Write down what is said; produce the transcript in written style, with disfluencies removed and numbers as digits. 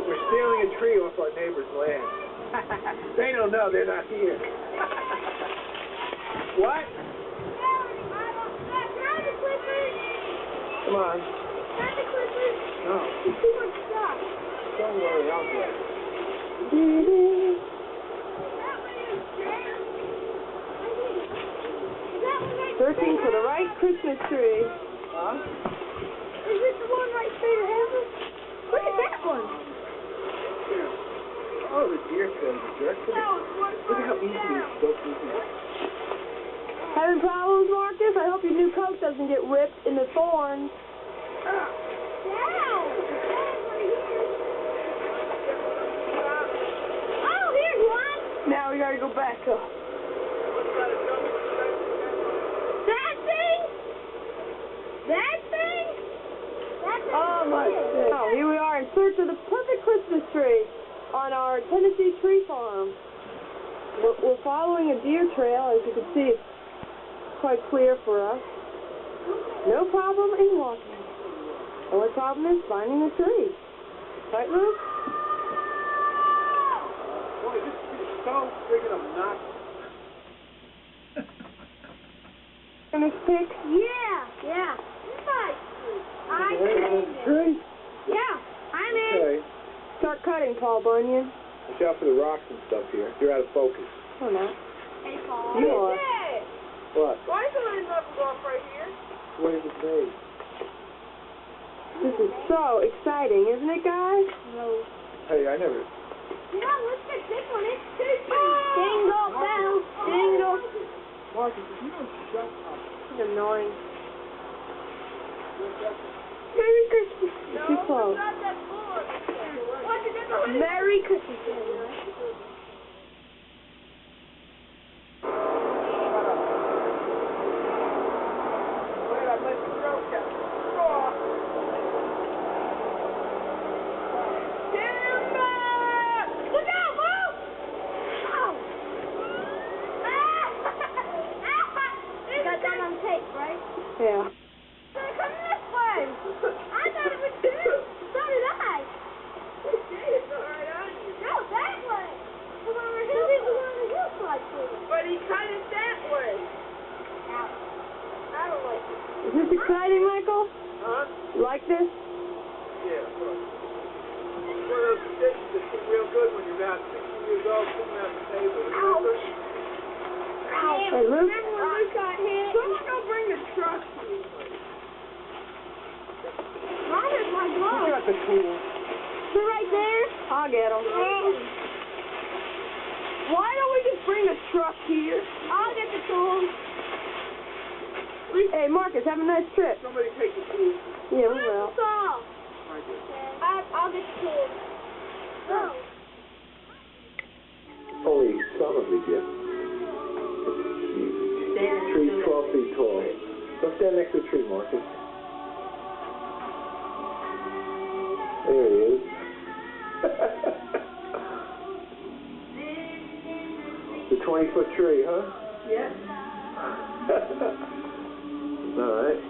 We're stealing a tree off our neighbor's land. They don't know, they're not here. What? Come on. No. Don't worry, I'll get it. Searching for the right Christmas tree. Huh? Is this the one right straight ahead of us? Look at that one. Oh, the deer killed the jerk. Look how easily it's built through here. Having problems, Marcus? I hope your new coat doesn't get ripped in the thorns. Down. Oh, here's one. Now we gotta go back up. That thing? That thing? Oh my goodness. Oh, here we are in search of the perfect Christmas tree on our Tennessee tree farm. We're following a deer trail. As you can see, it's quite clear for us. No problem in walking. The only problem is finding the tree. Right, Luke? Boy, this is so friggin' obnoxious. In this pic? Yeah. I There's the tree. Yeah, I'm in. Okay. Start cutting, Paul Bunyan. Watch out for the rocks and stuff here. You're out of focus. Oh, no. Hey, Paul. You are. What? Why is somebody not going right here? Where's the tree? This is so exciting, isn't it, guys? No. Hey, I never... Yeah, let's get this one. It's two trees. Jingle bells, Jingle. Marcus, if you don't shut up... It's annoying. Merry Christmas. Too close. Merry Christmas. Yeah. Come this way. I thought it was good. So did I. No, that way. Come over here. He was on the hillside for it. But he cut it that way. I don't like it. Is this exciting, Michael? Huh? You like this? Yeah, of course. It's one of those traditions that seem real good when you're about 60 years old sitting around the table. Ouch. Hey, Luke? Remember when Luke got hit? Someone go bring the truck. Robert, my Who glove. got the tool? They're right there. I'll get them. Why don't we just bring the truck here? I'll get the tools. Hey, Marcus, have a nice trip. Somebody take the tool. Yeah, we will. I'll get the tools. Go. Holy son of a gift. Tree's 12 feet tall. Go stand next to the tree, Marcus. There he is. The 20-foot tree, huh? Yeah. All right.